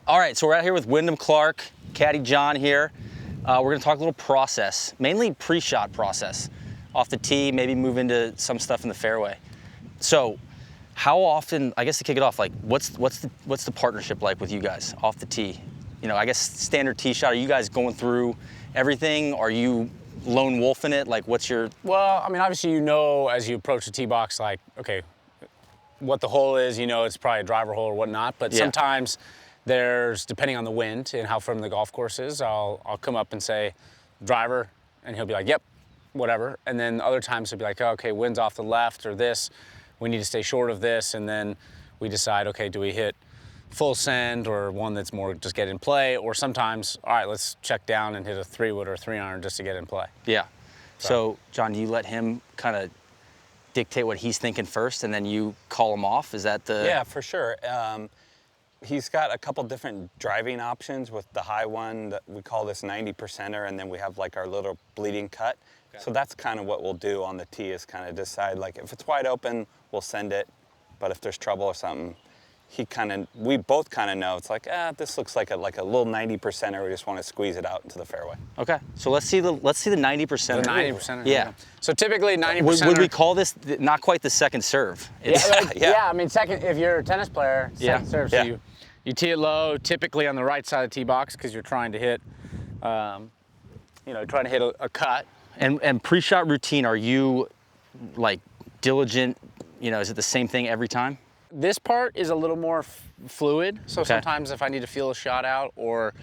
All right, so we're out here with Wyndham Clark, Caddy John here. We're gonna talk a little process, mainly pre-shot process. Off the tee, maybe move into some stuff in the fairway. So, how often, I guess to kick it off, like what's the partnership like with you guys off the tee? You know, I guess standard tee shot, are you guys going through everything? Are you lone wolfing it? Like what's your... Well, I mean, obviously you know as you approach the tee box, like, okay, what the hole is, you know it's probably a driver hole or whatnot, but sometimes there's, depending on the wind and how firm the golf course is, I'll come up and say, driver, and he'll be like, yep, whatever. And then other times he'll be like, oh, okay, wind's off the left or this, we need to stay short of this, and then we decide, okay, do we hit full send or one that's more just get in play, or sometimes, all right, let's check down and hit a 3-wood or a 3-iron just to get in play. Yeah. So John, do you let him kind of dictate what he's thinking first and then you call him off? Is that the... Yeah, for sure. He's got a couple different driving options with the high one that we call this 90%er, and then we have like our little bleeding cut. Okay. So that's kind of what we'll do on the tee, is kind of decide, like, if it's wide open, we'll send it, but if there's trouble or something, we both kind of know, it's like, this looks like a little 90%er, we just want to squeeze it out into the fairway. Okay, so let's see the 90%er. The 90%er. Yeah. So typically 90%er. Would we call this not quite the second serve? Yeah, I mean, second, if you're a tennis player, second serve, so you tee it low, typically on the right side of the tee box, because you're trying to hit, trying to hit a cut. And pre-shot routine, are you like diligent? You know, is it the same thing every time? This part is a little more fluid, so sometimes if I need to feel a shot out, or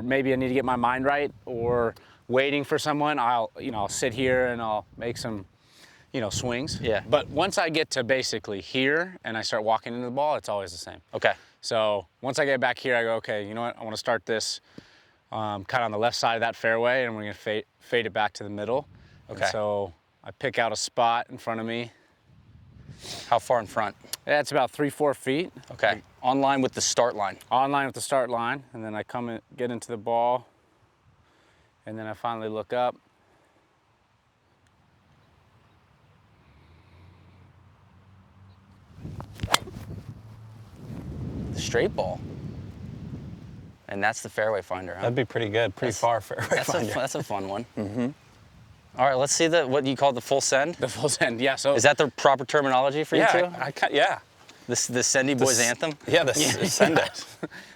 maybe I need to get my mind right, or waiting for someone, I'll sit here and I'll make some, swings. Yeah. But once I get to basically here and I start walking into the ball, it's always the same. Okay. So once I get back here, I go, okay, you know what? I want to start this kind of on the left side of that fairway, and we're going to fade it back to the middle. Okay. And so I pick out a spot in front of me. How far in front? Yeah, it's about 3-4 feet. Okay. On line with the start line. On line with the start line, and then I come and get into the ball, and then I finally look up. The straight ball. And that's the fairway finder, huh? That'd be pretty good, far fairway finder. That's a fun one. Mm-hmm. All right, let's see what you call the full send. The full send, yeah. So is that the proper terminology for you two? Yeah. The Sendy Boys anthem? Yeah, send it.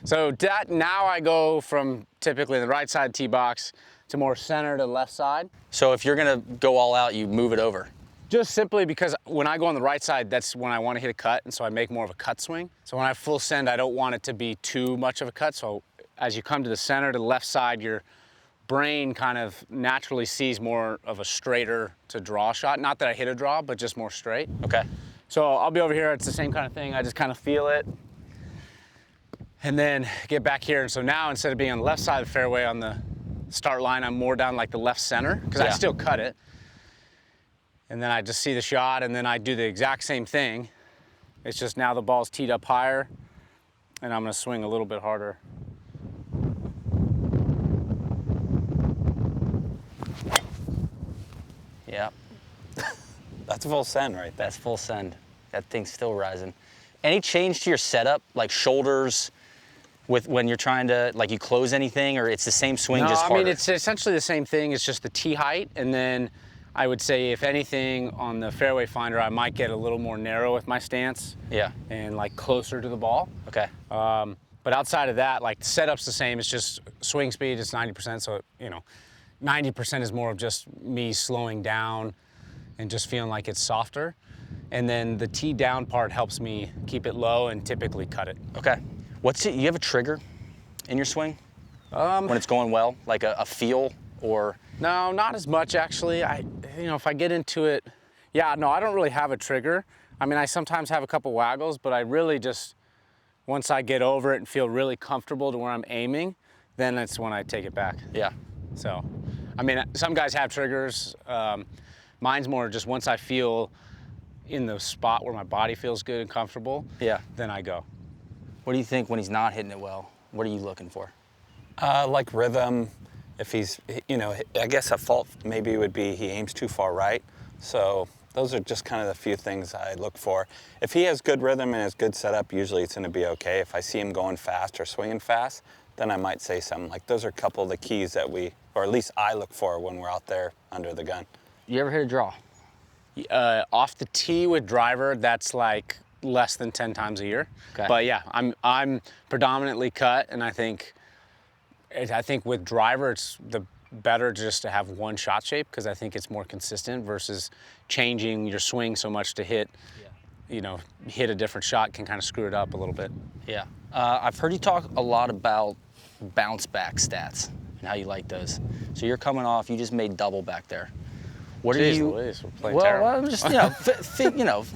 So now I go from typically the right side tee box to more center to left side. So if you're gonna go all out, you move it over? Just simply because when I go on the right side, that's when I want to hit a cut, and so I make more of a cut swing. So when I full send, I don't want it to be too much of a cut. So as you come to the center, to the left side, your brain kind of naturally sees more of a straighter to draw shot. Not that I hit a draw, but just more straight. Okay. So I'll be over here, it's the same kind of thing. I just kind of feel it. And then get back here. And so now instead of being on the left side of the fairway on the start line, I'm more down like the left center, because I still cut it. And then I just see the shot, and then I do the exact same thing. It's just now the ball's teed up higher, and I'm gonna swing a little bit harder. Yeah. That's full send right there. That's full send. That thing's still rising. Any change to your setup, like shoulders, when you're trying to, like, you close anything, or it's the same swing, just harder? I mean, it's essentially the same thing. It's just the tee height, and then I would say, if anything, on the fairway finder, I might get a little more narrow with my stance. Yeah. And like closer to the ball. Okay. But outside of that, like, the setup's the same. It's just swing speed is 90%, so 90% is more of just me slowing down and just feeling like it's softer. And then the tee down part helps me keep it low and typically cut it. Okay. You have a trigger in your swing? When it's going well, like a feel, or? No, not as much actually. If I get into it, I don't really have a trigger. I mean, I sometimes have a couple waggles, but I really just, once I get over it and feel really comfortable to where I'm aiming, then that's when I take it back. Yeah. So, I mean, some guys have triggers. Mine's more just once I feel in the spot where my body feels good and comfortable, then I go. What do you think when he's not hitting it well? What are you looking for? Like rhythm. If he's, I guess a fault maybe would be he aims too far right. So those are just kind of the few things I look for. If he has good rhythm and has good setup, usually it's going to be okay. If I see him going fast or swinging fast, then I might say something. Like, those are a couple of the keys that we, or at least I look for when we're out there under the gun. You ever hit a draw? Off the tee with driver, that's like less than 10 times a year. Okay. But yeah, I'm predominantly cut, and I think with driver it's the better just to have one shot shape, because I think it's more consistent versus changing your swing so much to hit. You know, hit a different shot can kind of screw it up a little bit. Yeah. I've heard you talk a lot about bounce back stats and how you like those. So you're coming off, you just made double back there. What Jeez are you? Louise, we're playing terrible. Well, just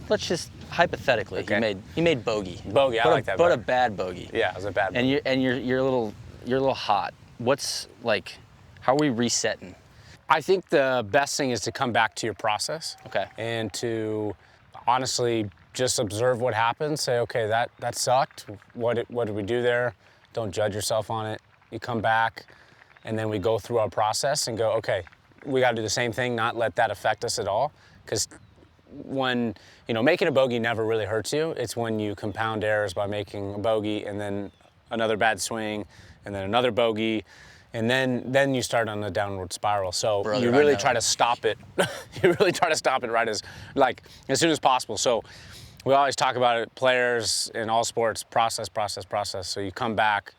let's just hypothetically, Okay. he made bogey. Bogey, I like that But better. a bad bogey. Yeah, it was a bad bogey. And you're a little hot. What's like? How are we resetting? I think the best thing is to come back to your process. Okay. And to honestly just observe what happens. Say, okay, that sucked. What did we do there? Don't judge yourself on it. You come back, and then we go through our process and go, okay, we got to do the same thing, not let that affect us at all. Because when, making a bogey never really hurts you. It's when you compound errors by making a bogey and then another bad swing and then another bogey. And then you start on a downward spiral. So Brother, you really try to stop it. You really try to stop it right as soon as possible. So we always talk about it, players in all sports, process. So you come back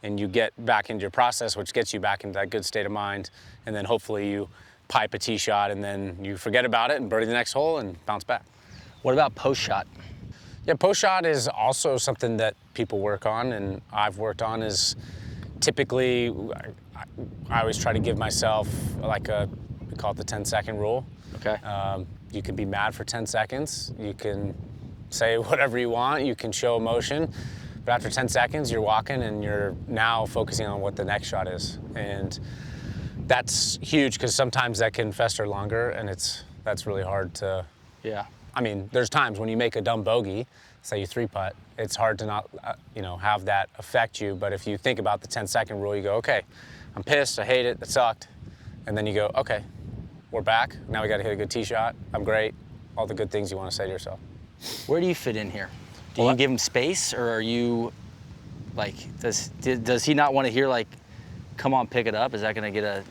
and you get back into your process, which gets you back into that good state of mind. And then hopefully you pipe a tee shot and then you forget about it and birdie the next hole and bounce back. What about post shot? Yeah, post shot is also something that people work on, and I've worked on. Is typically, I always try to give myself we call it the 10-second rule. Okay. You can be mad for 10 seconds. You can say whatever you want. You can show emotion. But after 10 seconds, you're walking and you're now focusing on what the next shot is. And that's huge, because sometimes that can fester longer, and that's really hard to... Yeah. I mean, there's times when you make a dumb bogey, say you 3-putt, it's hard to not, have that affect you. But if you think about the 10-second rule, you go, okay, I'm pissed, I hate it, that sucked. And then you go, okay, we're back. Now we got to hit a good tee shot. I'm great. All the good things you want to say to yourself. Where do you fit in here? Do you give him space, or are you does he not want to hear come on, pick it up? Is that going to get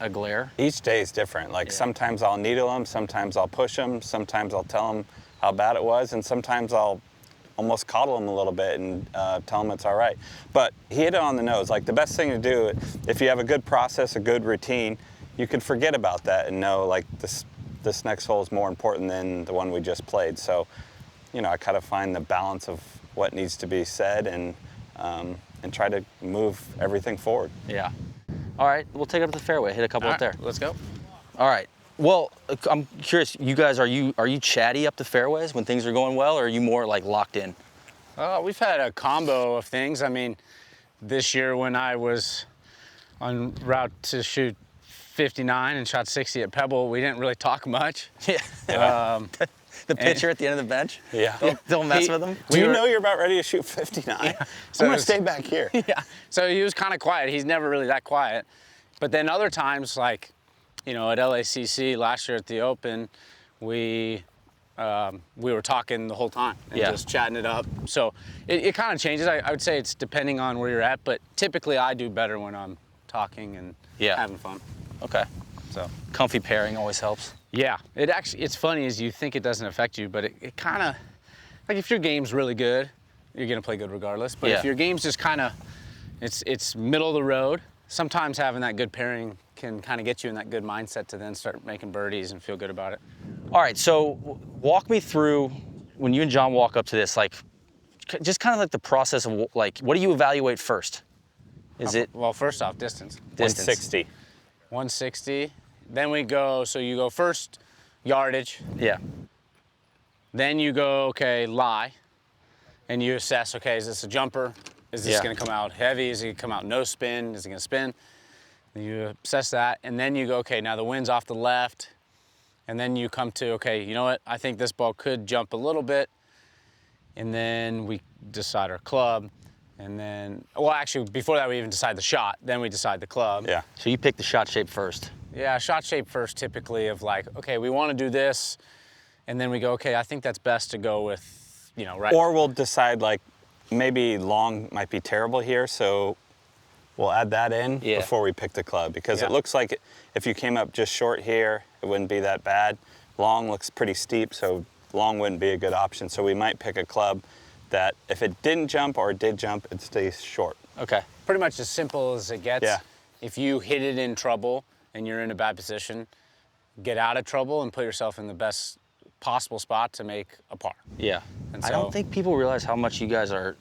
a glare? Each day is different. Sometimes I'll needle him, sometimes I'll push him, sometimes I'll tell him how bad it was, and sometimes I'll almost coddle him a little bit and tell him it's all right. But he hit it on the nose. The best thing to do, if you have a good process, a good routine, you can forget about that and know this next hole is more important than the one we just played. So, I kind of find the balance of what needs to be said and try to move everything forward. Yeah. All right, we'll take it up the fairway. Hit a couple up there. Let's go. All right. Well, I'm curious. You guys, are you chatty up the fairways when things are going well, or are you more locked in? We've had a combo of things. I mean, this year when I was en route to shoot 59 and shot 60 at Pebble, we didn't really talk much. Yeah. The pitcher at the end of the bench? Yeah. Don't mess with him? Do you know you're about ready to shoot 59? Yeah. So I'm going to stay back here. Yeah. So he was kind of quiet. He's never really that quiet. But then other times, at LACC last year at the Open, we were talking the whole time and just chatting it up. So it kind of changes. I would say it's depending on where you're at, but typically I do better when I'm talking and having fun. Okay. So comfy pairing always helps. Yeah, it's funny as you think it doesn't affect you, but it kind of, if your game's really good, you're gonna play good regardless. But if your game's just kind of, it's middle of the road, sometimes having that good pairing can kind of get you in that good mindset to then start making birdies and feel good about it. All right, so walk me through when you and John walk up to this, just kind of the process of what do you evaluate first? Is it? Well, first off, distance. 160. 160. Then we go, so you go first yardage. Yeah. Then you go, okay, lie. And you assess, okay, is this a jumper? Is this gonna come out heavy? Is it gonna come out no spin? Is it gonna spin? And you assess that, and then you go, okay, now the wind's off the left. And then you come to, okay, you know what? I think this ball could jump a little bit. And then we decide our club. And then, well, actually, before that, we even decide the shot. Then we decide the club. Yeah. So you pick the shot shape first. Yeah, shot shape first typically of like, okay, we want to do this, and then we go, okay, I think that's best to go with, you know, right. Or we'll decide like maybe long might be terrible here, so we'll add that in before we pick the club, because it looks like if you came up just short here, it wouldn't be that bad. Long looks pretty steep, so long wouldn't be a good option. So we might pick a club that if it didn't jump or it did jump, it stays short. Okay. Pretty much as simple as it gets. Yeah. If you hit it in trouble and you're in a bad position, get out of trouble and put yourself in the best possible spot to make a par. Yeah. And I so- don't think people realize how much you guys are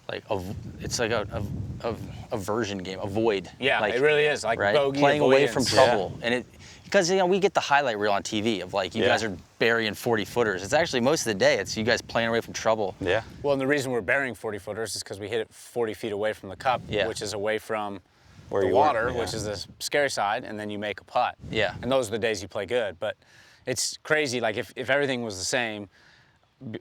like, it's like a aversion game, avoid. Yeah, like, it really is. Like right? bogey Playing away from avoidance. trouble. And it, because you know, we get the highlight reel on TV of like, you guys are burying 40 footers. It's actually most of the day, it's you guys playing away from trouble. Yeah. Well, and the reason we're burying 40 footers is because we hit it 40 feet away from the cup, which is away from Where the you water, want, which is the scary side, and then you make a putt. Yeah. And those are the days you play good. But it's crazy, like if everything was the same,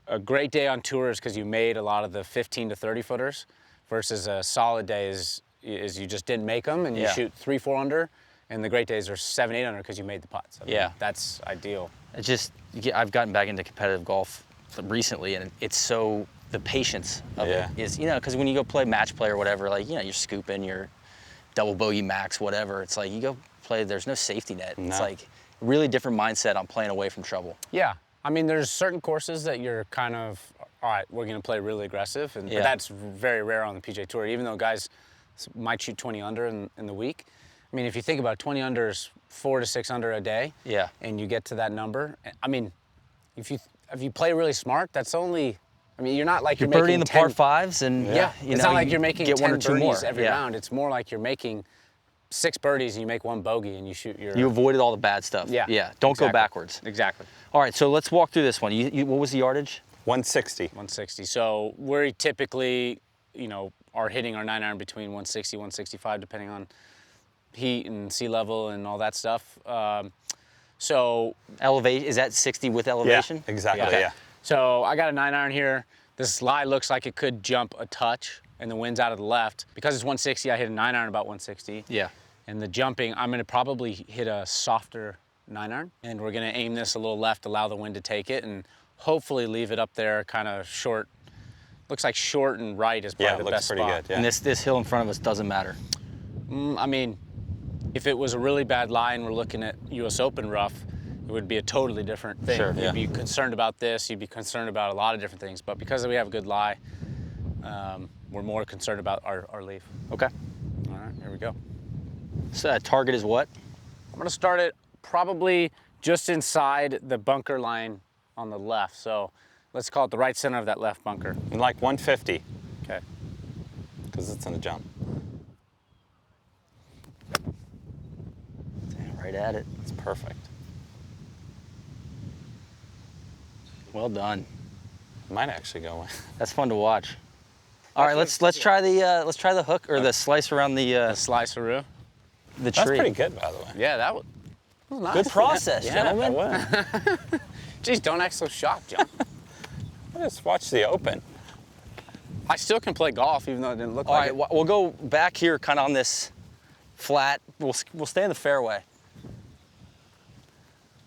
a great day on tour is because you made a lot of the 15 to 30 footers, versus a solid day is you just didn't make them and you shoot 3-4 under, and the great days are 7-8 under because you made the putts. I mean, that's ideal. It's just, I've gotten back into competitive golf recently, and it's so, the patience of it is, you know, because when you go play match play or whatever, like, you know, you're scooping, you're double bogey max, whatever. It's like you go play, there's no safety net. No. It's like a really different mindset on playing away from trouble. Yeah. I mean, there's certain courses that you're kind of, all right, we're going to play really aggressive, and but that's very rare on the PGA Tour, even though guys might shoot 20 under in the week. I mean, if you think about it, 20 under is 4 to 6 under a day, and you get to that number. I mean, if you play really smart, that's only, I mean, you're not like you're birdieing making the 10, par fives, and you it's not like you're making get 10 one or two more birdies every round. It's more like you're making 6 birdies and you make 1 bogey and you shoot your. You avoided all the bad stuff. Don't go backwards. Exactly. All right, so let's walk through this one. What was the yardage? 160. 160. So we typically, you know, are hitting our 9-iron between 160, 165, depending on heat and sea level and all that stuff. So elevation, is that 60 with elevation? Yeah, exactly. Yeah. So I got a 9-iron here. This lie looks like it could jump a touch, and the wind's out of the left. Because it's 160, I hit a 9-iron about 160. Yeah. And the jumping, I'm gonna probably hit a softer 9-iron, and we're gonna aim this a little left, allow the wind to take it, and hopefully leave it up there kind of short. Looks like short and right is probably the best spot. Yeah, it looks pretty good, yeah. And this hill in front of us doesn't matter. I mean, if it was a really bad lie and we're looking at US Open rough, it would be a totally different thing. Sure, You'd be concerned about this, you'd be concerned about a lot of different things, but because we have a good lie, we're more concerned about our leaf. Okay. All right, here we go. So that target is what? I'm gonna start it probably just inside the bunker line on the left. So let's call it the right center of that left bunker. And like 150. Okay. Because it's in a jump. Damn, right at it. It's perfect. Well done. Might actually go in. That's fun to watch. All right, let's try the hook or the slice around the Sliceroo. the tree. That's pretty good, by the way. Yeah, that was nice. Good process, gentlemen. Jeez, don't act so shocked, John. I just watched the Open. I still can play golf, even though it didn't look All like right, we'll go back here, kind of on this flat. We'll stay in the fairway.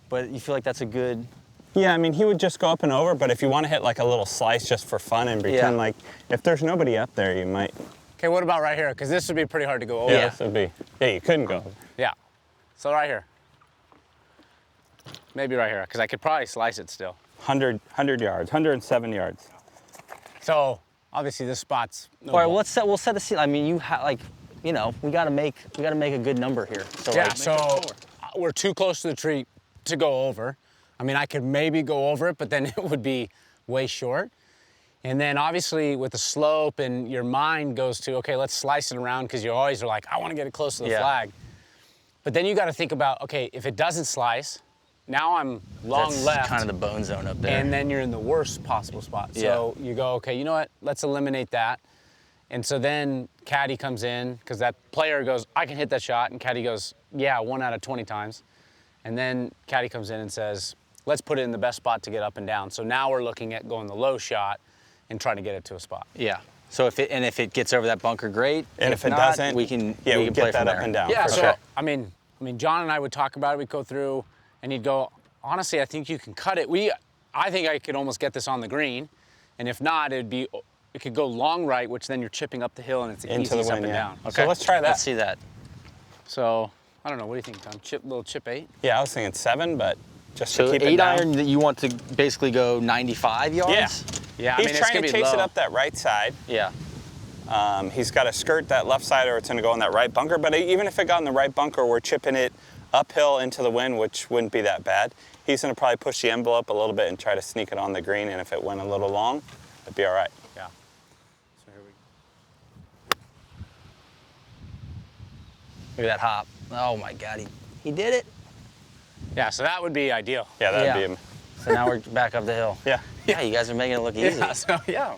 But you feel like that's a good. Yeah, I mean, he would just go up and over, but if you want to hit like a little slice just for fun and pretend like, if there's nobody up there, you might. Okay, what about right here? Because this would be pretty hard to go over. Yeah, this would be. Yeah, you couldn't go. Yeah. So right here. Maybe right here, because I could probably slice it still. 100 yards, 107 yards. So obviously this spot's. No All right, ball. we'll set a scene. I mean, you know, we gotta make a good number here. So Yeah. like, So we're too close to the tree to go over. I mean, I could maybe go over it, but then it would be way short. And then obviously with the slope and your mind goes to, okay, let's slice it around because you always are like, I want to get it close to the flag. But then you got to think about, okay, if it doesn't slice, now I'm long that's left. kind of the bone zone up there. And then you're in the worst possible spot. So you go, okay, you know what? Let's eliminate that. And so then Caddy comes in because that player goes, I can hit that shot. And Caddy goes, yeah, 1 out of 20 times. And then Caddy comes in and says, let's put it in the best spot to get up and down. So now we're looking at going the low shot and trying to get it to a spot. Yeah. So if it gets over that bunker, great. And if it not, doesn't, we can we play get that from up there. and down. Yeah, for so sure. I mean, I mean, John and I would talk about it. We'd go through, and he'd go, honestly, I think you can cut it. I think I could almost get this on the green, and if not, it could go long right, which then you're chipping up the hill, and it's the easiest up and down. Okay, so let's try that. Let's see that. So, I don't know, what do you think, Tom? Little chip 8? Yeah, I was thinking 7, but just to So keep it 8 down. iron that you want to basically go 95 yards? Yeah. Yeah, He's trying to chase it up that right side. Yeah. He's got to skirt that left side or it's going to go in that right bunker. But even if it got in the right bunker, we're chipping it uphill into the wind, which wouldn't be that bad. He's going to probably push the envelope a little bit and try to sneak it on the green. And if it went a little long, it'd be all right. Yeah. So here we go. Look at that hop. Oh my God, he did it. Yeah, so that would be ideal. Yeah, that'd be. So now we're back up the hill. Yeah. Yeah, you guys are making it look easy. Yeah, so yeah.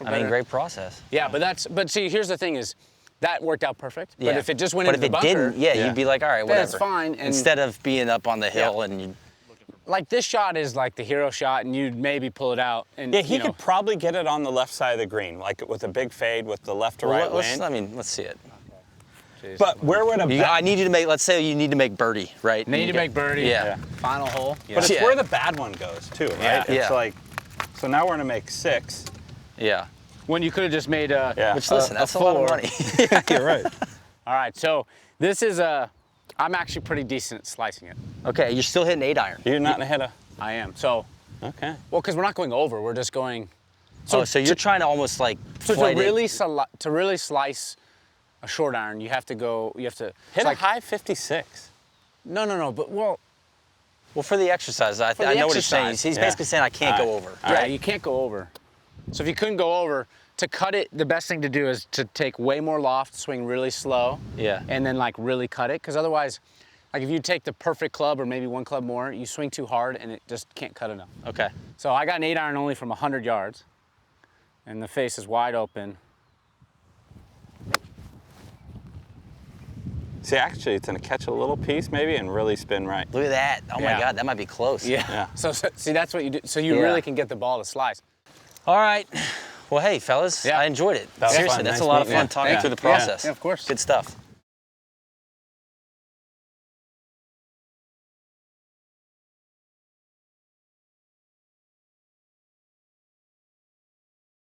I mean, great process. Yeah, but see, here's the thing is, that worked out perfect. Yeah. But if it just went into the bunker, if it didn't, you'd be like, all right, whatever. That's fine. And instead of being up on the hill and you. Like this shot is like the hero shot, and you'd maybe pull it out. And Yeah, he could probably get it on the left side of the green, like with a big fade with the left to right wind. I mean, let's see it. Jeez. But where would I need you to make. Let's say you need to make birdie, right? Need to make birdie. Yeah. Final hole. Yeah. But it's where the bad one goes too, right? Yeah. It's like, so now we're gonna make 6. Yeah. When you could have just made a. Yeah. Which listen, that's a 4. lot of money. Yeah, you're right. All right, so this is I'm actually pretty decent at slicing it. Okay, you're still hitting 8 iron. You're not ahead of. I am. So. Okay. Well, because we're not going over, we're just going. So you're trying to almost like. So flight to really slice a short iron, you have to go. You have to Hit a high 56. No. But well, for the exercise, I know what he's saying. He's basically saying I can't go over. yeah, you can't go over. So if you couldn't go over, to cut it, the best thing to do is to take way more loft, swing really slow. Yeah. And then like really cut it, because otherwise, like if you take the perfect club or maybe one club more, you swing too hard and it just can't cut enough. Okay. So I got an 8 iron only from 100 yards, and the face is wide open. See, actually, it's gonna catch a little piece maybe and really spin right. Look at that. Oh my Yeah. God, that might be close. Yeah. So see, that's what you do. So you really can get the ball to slice. All right. Well, hey, fellas, Yeah. I enjoyed it. That was Seriously, fun. that's Nice a lot of meeting fun you. talking Yeah. through the process. Yeah, of course. Good stuff.